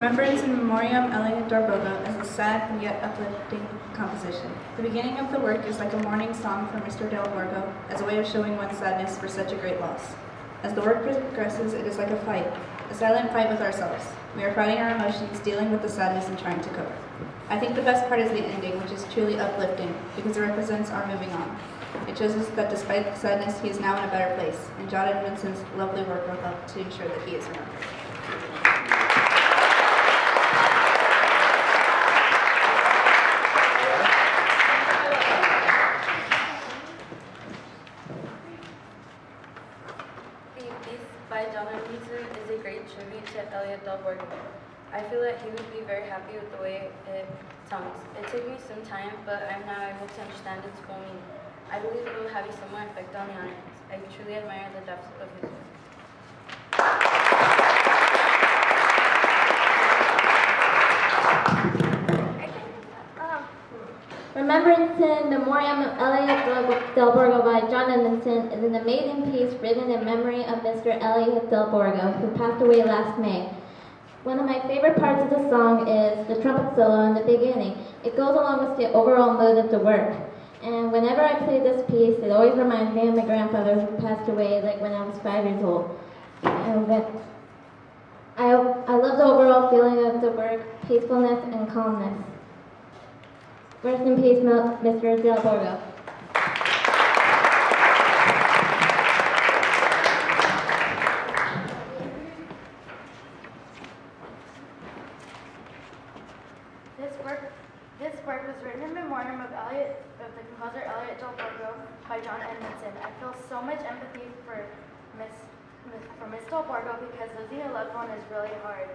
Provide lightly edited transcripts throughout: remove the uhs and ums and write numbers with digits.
Remembrance in Memoriam Elliot Del Borgo is a sad and yet uplifting composition. The beginning of the work is like a mourning song for Mr. Del Borgo as a way of showing one's sadness for such a great loss. As the work progresses, it is like a fight, a silent fight with ourselves. We are fighting our emotions, dealing with the sadness and trying to cope. I think the best part is the ending, which is truly uplifting because it represents our moving on. It shows us that despite the sadness, he is now in a better place, and John Edmondson's lovely work will help to ensure that he is remembered. By John Edmondson is a great tribute to Elliot Del Borgo. I feel that he would be very happy with the way it sounds. It took me some time, but I'm now able to understand its full meaning. I believe it will have a similar effect on the audience. I truly admire the depth of his work. Remembrance in Memoriam of Elliot Del Borgo by John Edmondson is an amazing piece written in memory of Mr. Elliot Del Borgo, who passed away last May. One of my favorite parts of the song is the trumpet solo in the beginning. It goes along with the overall mood of the work. And whenever I play this piece, it always reminds me of my grandfather who passed away like when I was 5 years old. And I love the overall feeling of the work, peacefulness and calmness. Rest in peace, Mr. Del Borgo. This work was written in memoriam of the composer Elliot Del Borgo by John Edmondson. I feel so much empathy for Miss Del Borgo because losing a loved one is really hard.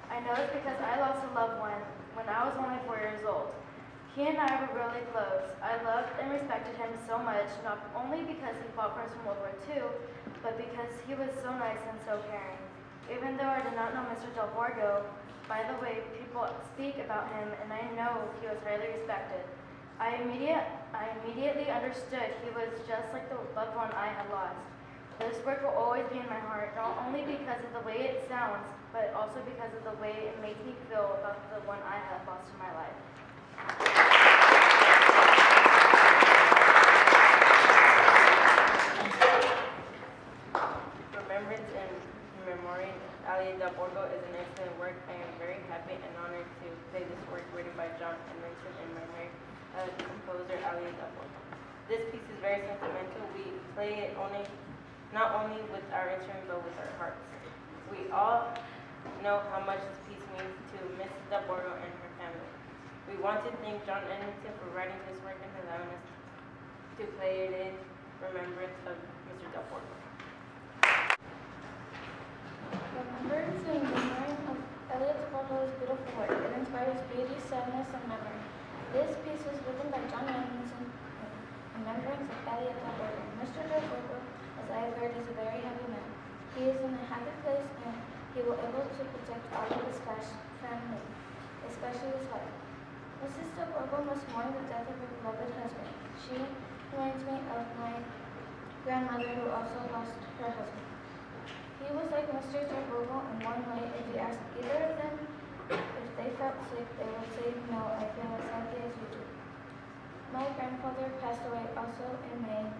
I know it's because I lost a loved one when I was only 4 years old. He and I were really close. I loved and respected him so much, not only because he fought for us in World War II, but because he was so nice and so caring. Even though I did not know Mr. Del Borgo, by the way people speak about him, and I know he was highly respected, I immediately understood he was just like the loved one I had lost. This work will always be in my heart, not only because of the way it sounds, but also because of the way it makes me feel about the one I had lost in my life. Remembrance in Memoriam Elliot Del Borgo is an excellent work. I am very happy and honored to play this work written by John Edmondson in memory of composer Elliot Del Borgo. This piece is very sentimental. We play it not only with our instrument but with our hearts. We all know how much this piece means to Mrs. Del Borgo and her family. We want to thank John Edmondson for writing this work and allowing us to play it in remembrance of Mr. Del Borgo. Remembrance in Memoriam of Elliot Del Borgo is beautiful work. It inspires beauty, sadness, and memory. This piece was written by John Edmondson in remembrance of Elliot Del Borgo. Mr. Del Borgo, as I have heard, is a very happy man. He is in a happy place and he will able to protect all of his family, especially his wife. Mrs. Del Borgo must mourn the death of her beloved husband. She reminds me of my grandmother who also lost her husband. He was like Mr. Del Borgo in one way. If you ask either of them if they felt sick, they would say, "No, I feel as healthy as you do." My grandfather passed away also in May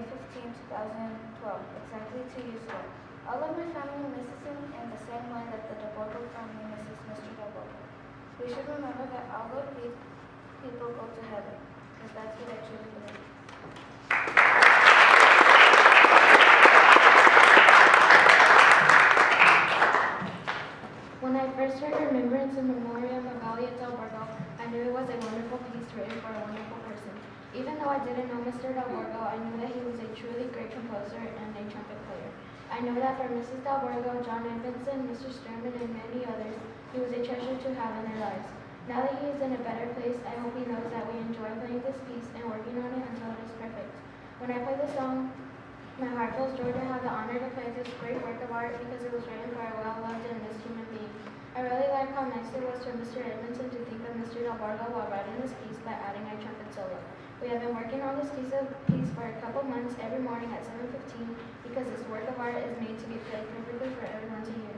15, 2012, exactly 2 years ago. All of my family misses him in the same way that the Del Borgo family misses Mr. Del Borgo. We should remember that all of these people go to heaven, because that's what I truly believe. When I first heard Remembrance in Memoriam of Elliot Del Borgo, I knew it was a wonderful piece written for a wonderful person. Even though I didn't know Mr. Del Borgo, I knew that he was a truly great composer and a trumpet player. I know that for Mrs. Del Borgo, John Edmondson, Mr. Sturman, and many others, he was a treasure to have in their lives. Now that he is in a better place, I hope he knows that we enjoy playing this piece and working on it until it is perfect. When I play the song, my heart feels joy to have the honor to play this great work of art because it was written for a well-loved and missed human being. I really like how nice it was for Mr. Edmondson to think of Mr. Del Borgo while writing this piece by adding a trumpet solo. We have been working on this piece for a couple months every morning at 7:15 because this work of art is made to be played perfectly for everyone to hear.